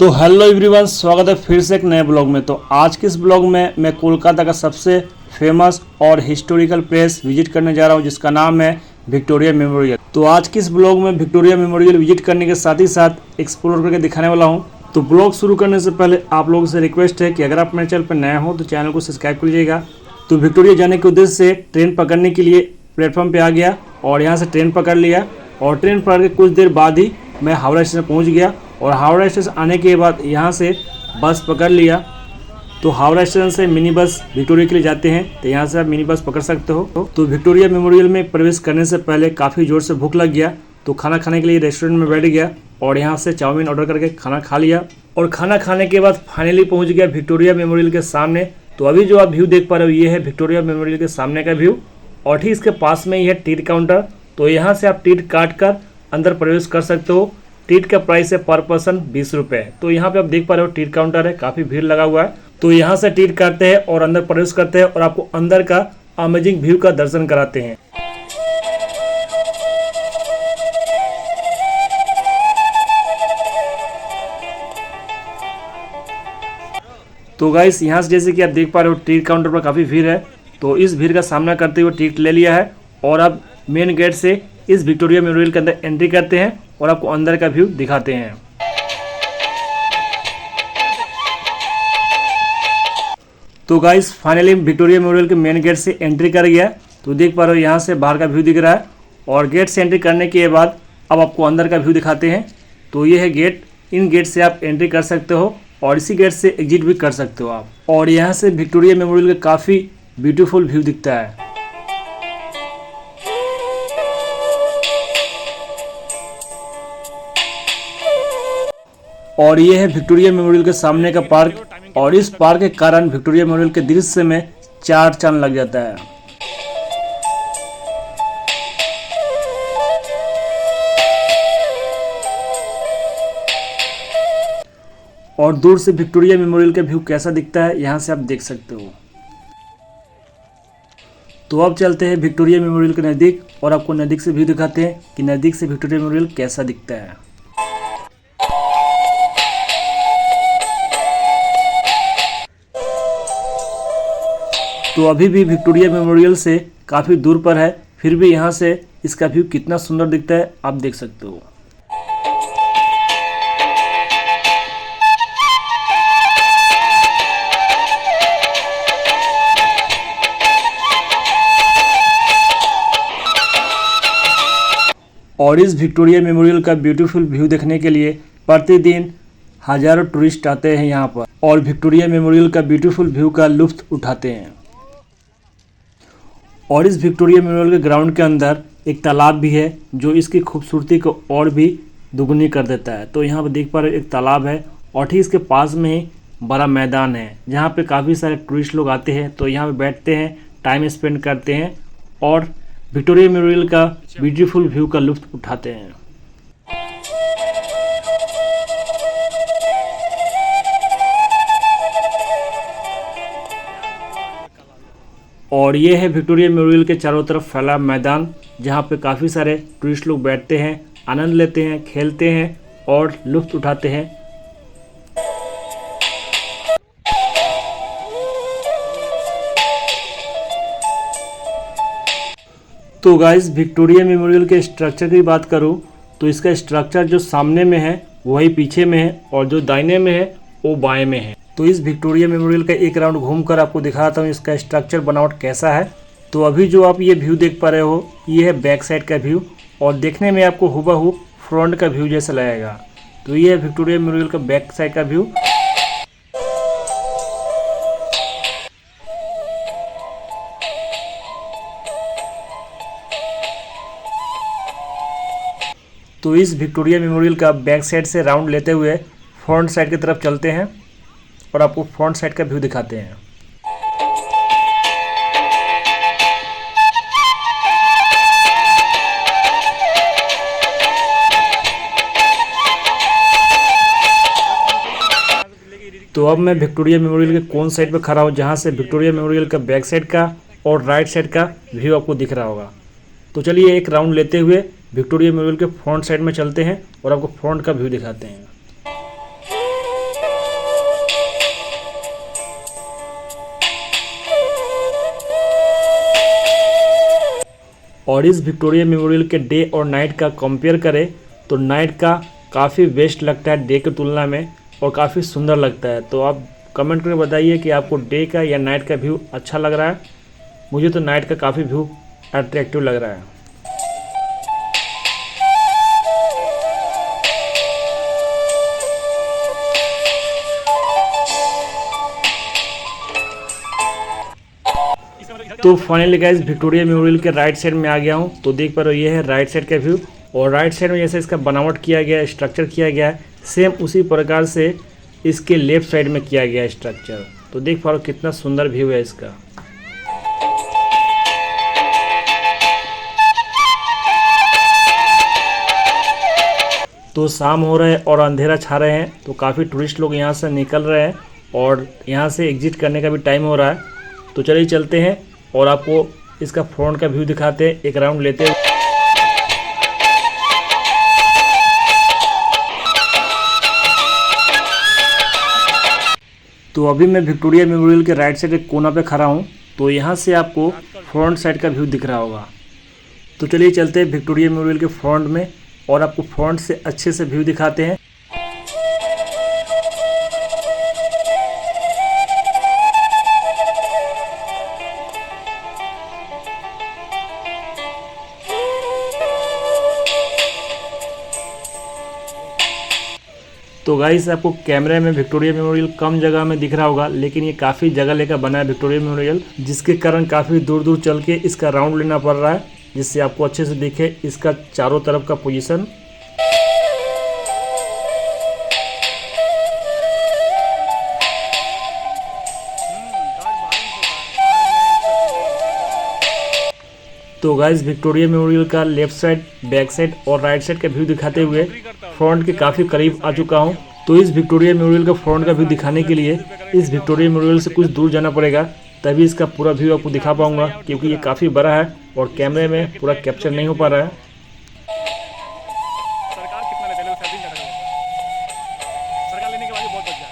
तो hello everyone, स्वागत है फिर से एक नए ब्लॉग में। तो आज के इस ब्लॉग में मैं कोलकाता का सबसे फेमस और हिस्टोरिकल प्लेस विजिट करने जा रहा हूं, जिसका नाम है विक्टोरिया मेमोरियल। तो आज के इस ब्लॉग में विक्टोरिया मेमोरियल विजिट करने के साथ ही साथ एक्सप्लोर करके दिखाने वाला हूं। तो ब्लॉग शुरू करने से पहले आप लोगों से रिक्वेस्ट है कि अगर आप मेरे चैनल पर नए हो तो चैनल को सब्सक्राइब कर लीजिएगा। तो विक्टोरिया जाने के उद्देश्य से ट्रेन पकड़ने के लिए प्लेटफॉर्म पर आ गया और यहाँ से ट्रेन पकड़ लिया और ट्रेन पकड़ के कुछ देर बाद ही मैं हावड़ा स्टेशन पहुँच गया। और हावड़ा स्टेशन आने के बाद यहाँ से बस पकड़ लिया। तो हावड़ा स्टेशन से मिनी बस विक्टोरिया के लिए जाते हैं, तो यहाँ से आप मिनी बस पकड़ सकते हो। तो विक्टोरिया मेमोरियल में प्रवेश करने से पहले काफ़ी ज़ोर से भूख लग गया, तो खाना खाने के लिए रेस्टोरेंट में बैठ गया और यहाँ से चाउमीन ऑर्डर करके खाना खा लिया। और खाना खाने के बाद फाइनली पहुँच गया विक्टोरिया मेमोरियल के सामने। तो अभी जो आप व्यू देख पा रहे हो ये है विक्टोरिया मेमोरियल के सामने का व्यू, और ठीक इसके पास में ही है टिकट काउंटर। तो यहाँ से आप टिकट काट कर अंदर प्रवेश कर सकते हो। टिकट का प्राइस है पर पर्सन 20 रुपये। तो यहाँ पे आप देख पा रहे हो टिकट काउंटर है, काफ़ी भीड़ लगा हुआ है। तो यहाँ से टिकट काटते हैं और अंदर प्रवेश करते हैं और आपको अंदर का अमेजिंग व्यू का दर्शन कराते हैं। तो गाइस यहाँ से जैसे कि आप देख पा रहे हो टिकट काउंटर पर काफ़ी भीड़ है। तो इस भीड़ का सामना करते हुए टिकट ले लिया है और अब मेन गेट से इस विक्टोरिया मेमोरियल के अंदर एंट्री करते हैं और आपको अंदर का व्यू दिखाते हैं। तो गाइस फाइनली विक्टोरिया मेमोरियल के मेन गेट से एंट्री कर गया। तो देख पा रहे हो यहाँ से बाहर का व्यू दिख रहा है और गेट से एंट्री करने के बाद अब आपको अंदर का व्यू दिखाते हैं। तो ये है गेट, इन गेट से आप एंट्री कर सकते हो और इसी गेट से एग्जिट भी कर सकते हो आप। और यहाँ से विक्टोरिया मेमोरियल का काफ़ी ब्यूटीफुल व्यू दिखता है। और ये है विक्टोरिया मेमोरियल के सामने का पार्क, और इस पार्क के कारण विक्टोरिया मेमोरियल के दृश्य में चार चांद लग जाता है। और दूर से विक्टोरिया मेमोरियल का व्यू कैसा दिखता है यहाँ से आप देख सकते हो। तो अब चलते हैं विक्टोरिया मेमोरियल के नज़दीक और आपको नज़दीक से व्यू दिखाते हैं कि नज़दीक से विक्टोरिया मेमोरियल कैसा दिखता है। तो अभी भी विक्टोरिया मेमोरियल से काफ़ी दूर पर है, फिर भी यहाँ से इसका व्यू कितना सुंदर दिखता है आप देख सकते हो। और इस विक्टोरिया मेमोरियल का ब्यूटीफुल व्यू देखने के लिए प्रतिदिन हज़ारों टूरिस्ट आते हैं यहाँ पर और विक्टोरिया मेमोरियल का ब्यूटीफुल व्यू का लुत्फ उठाते हैं। और इस विक्टोरिया मेमोरियल के ग्राउंड के अंदर एक तालाब भी है जो इसकी खूबसूरती को और भी दुगनी कर देता है। तो यहाँ पर देख पा रहे एक तालाब है और ठीक इसके पास में ही बड़ा मैदान है जहाँ पे काफ़ी सारे टूरिस्ट लोग आते हैं। तो यहाँ पे बैठते हैं, टाइम स्पेंड करते हैं और विक्टोरिया मेमोरियल का ब्यूटीफुल व्यू का लुत्फ उठाते हैं। और ये है विक्टोरिया मेमोरियल के चारों तरफ फैला मैदान जहाँ पे काफ़ी सारे टूरिस्ट लोग बैठते हैं, आनंद लेते हैं, खेलते हैं और लुत्फ उठाते हैं। तो गाइस विक्टोरिया मेमोरियल के स्ट्रक्चर की बात करूँ तो इसका स्ट्रक्चर जो सामने में है वही पीछे में है और जो दाहिने में है वो बाएं में है। तो इस विक्टोरिया मेमोरियल का एक राउंड घूमकर आपको दिखाता हूँ इसका स्ट्रक्चर बनावट कैसा है। तो अभी जो आप ये व्यू देख पा रहे हो ये है बैक साइड का व्यू और देखने में आपको हुबहू फ्रंट का व्यू जैसा लगेगा। तो ये है विक्टोरिया मेमोरियल का बैक साइड का व्यू। तो इस विक्टोरिया मेमोरियल का बैक साइड से राउंड लेते हुए फ्रंट साइड की तरफ चलते हैं और आपको फ्रंट साइड का व्यू दिखाते हैं। तो अब मैं विक्टोरिया मेमोरियल के कौन साइड पे खड़ा हूँ जहाँ से विक्टोरिया मेमोरियल का बैक साइड का और राइट साइड का व्यू आपको दिख रहा होगा। तो चलिए एक राउंड लेते हुए विक्टोरिया मेमोरियल के फ्रंट साइड में चलते हैं और आपको फ्रंट का व्यू दिखाते हैं। और इस विक्टोरिया मेमोरियल के डे और नाइट का कंपेयर करें तो नाइट का काफ़ी बेस्ट लगता है डे की तुलना में और काफ़ी सुंदर लगता है। तो आप कमेंट करके बताइए कि आपको डे का या नाइट का व्यू अच्छा लग रहा है। मुझे तो नाइट का काफ़ी व्यू अट्रैक्टिव लग रहा है। तो फाइनली गाइस विक्टोरिया मेमोरियल के राइट साइड में आ गया हूँ। तो देख पा रहे हो ये है राइट साइड का व्यू और राइट साइड में जैसे इसका बनावट किया गया है, स्ट्रक्चर किया गया है, सेम उसी प्रकार से इसके लेफ्ट साइड में किया गया है स्ट्रक्चर। तो देख पा रहे हो कितना सुंदर व्यू है इसका। तो शाम हो रहा है और अंधेरा छा रहे हैं, तो काफ़ी टूरिस्ट लोग यहाँ से निकल रहे हैं और यहाँ से एग्जिट करने का भी टाइम हो रहा है। तो चलिए चलते हैं और आपको इसका फ्रंट का व्यू दिखाते हैं, एक राउंड लेते हैं। तो अभी मैं विक्टोरिया मेमोरियल के राइट साइड के कोना पे खड़ा हूँ। तो यहाँ से आपको फ्रंट साइड का व्यू दिख रहा होगा। तो चलिए चलते हैं विक्टोरिया मेमोरियल के फ्रंट में और आपको फ्रंट से अच्छे से व्यू दिखाते हैं। तो गाइस आपको कैमरे में विक्टोरिया मेमोरियल कम जगह में दिख रहा होगा, लेकिन ये काफ़ी जगह लेकर बना है विक्टोरिया मेमोरियल, जिसके कारण काफ़ी दूर दूर चल के इसका राउंड लेना पड़ रहा है, जिससे आपको अच्छे से दिखे इसका चारों तरफ का पोजीशन। तो गाइस विक्टोरिया मेमोरियल का लेफ्ट साइड, बैक साइड और राइट साइड का व्यू दिखाते हुए फ्रंट के काफ़ी करीब आ चुका हूं। तो इस विक्टोरिया मेमोरियल का फ्रंट का व्यू दिखाने के लिए इस विक्टोरिया मेमोरियल से कुछ दूर जाना पड़ेगा, तभी इसका पूरा व्यू आपको दिखा पाऊंगा, क्योंकि ये काफ़ी बड़ा है और कैमरे में पूरा कैप्चर नहीं हो पा रहा है। सरकार कितना लेते हैं? सरकार लेने के बाद बहुत बच जाए।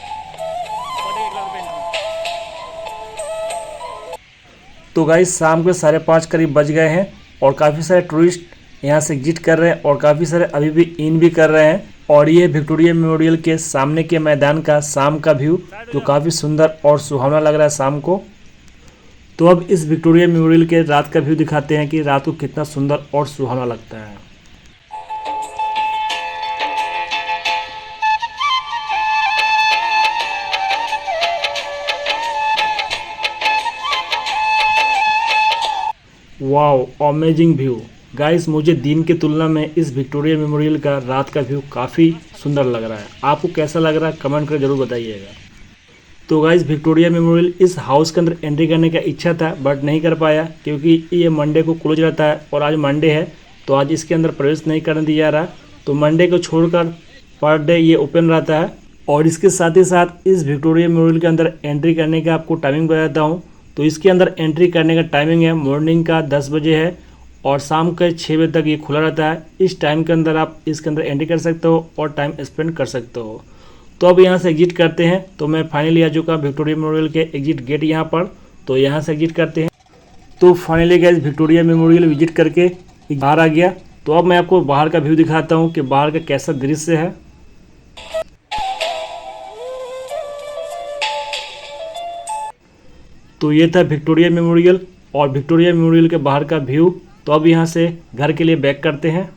तो गाइस शाम के 5:30 करीब बज गए हैं और काफ़ी सारे टूरिस्ट यहाँ से एग्जिट कर रहे हैं और काफ़ी सारे अभी भी इन भी कर रहे हैं। और ये विक्टोरिया मेमोरियल के सामने के मैदान का शाम का व्यू, जो काफ़ी सुंदर और सुहावना लग रहा है शाम को। तो अब इस विक्टोरिया मेमोरियल के रात का व्यू दिखाते हैं कि रात को कितना सुंदर और सुहावना लगता है। वाओ अमेजिंग व्यू गाइस, मुझे दिन की तुलना में इस विक्टोरिया मेमोरियल का रात का व्यू काफ़ी सुंदर लग रहा है। आपको कैसा लग रहा है कमेंट कर जरूर बताइएगा। तो गाइस विक्टोरिया मेमोरियल इस हाउस के अंदर एंट्री करने का इच्छा था, बट नहीं कर पाया, क्योंकि ये मंडे को क्लोज रहता है और आज मंडे है, तो आज इसके अंदर प्रवेश नहीं करने दिया जा रहा। तो मंडे को छोड़कर पर डे ये ओपन रहता है। और इसके साथ ही साथ इस विक्टोरिया मेमोरियल के अंदर एंट्री करने का आपको टाइमिंग बताता हूँ। तो इसके अंदर एंट्री करने का टाइमिंग है मॉर्निंग का 10 बजे है और शाम के 6 बजे तक ये खुला रहता है। इस टाइम के अंदर आप इसके अंदर एंट्री कर सकते हो और टाइम स्पेंड कर सकते हो। तो अब यहाँ से एग्जिट करते हैं। तो मैं फाइनली आ चुका विक्टोरिया मेमोरियल के एग्जिट गेट यहाँ पर। तो यहाँ से एग्जिट करते हैं। तो finally guys Victoria memorial visit करके बाहर आ गया। तो अब मैं आपको बाहर का व्यू दिखाता हूँ कि बाहर का कैसा दृश्य है। तो ये था विक्टोरिया मेमोरियल और विक्टोरिया मेमोरियल के बाहर का व्यू। तो अब यहाँ से घर के लिए बैक करते हैं।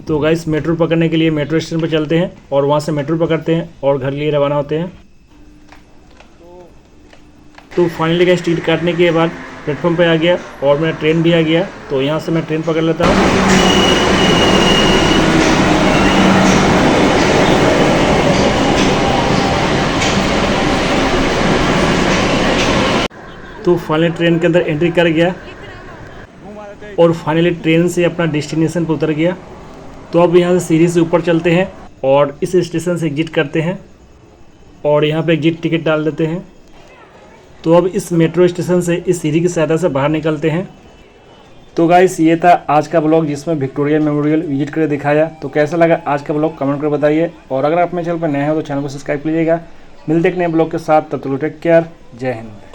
तो गाइस मेट्रो पकड़ने के लिए मेट्रो स्टेशन पर चलते हैं और वहाँ से मेट्रो पकड़ते हैं और घर लिए रवाना होते हैं। तो फाइनली गाइस टिकट काटने के बाद प्लेटफॉर्म पे आ गया और मेरा ट्रेन भी आ गया। तो यहाँ से मैं ट्रेन पकड़ लेता हूँ। तो फाइनली ट्रेन के अंदर एंट्री कर गया और फाइनली ट्रेन से अपना डेस्टिनेशन पर उतर गया। तो अब यहाँ से सीढ़ी से ऊपर चलते हैं और इस स्टेशन से एग्जिट करते हैं और यहाँ पे एग्जिट टिकट डाल देते हैं। तो अब इस मेट्रो स्टेशन से इस सीढ़ी की सहायता से बाहर निकलते हैं। तो गाइस ये था आज का ब्लॉग, जिसमें विक्टोरिया मेमोरियल विजिट करके दिखाया। तो कैसा लगा आज का ब्लॉग कमेंट कर बताइए और अगर आप मेरे चैनल पर नए हो तो चैनल को सब्सक्राइब कीजिएगा। मिलते एक नए ब्लॉग के साथ, तब तक टेक केयर, जय हिंद।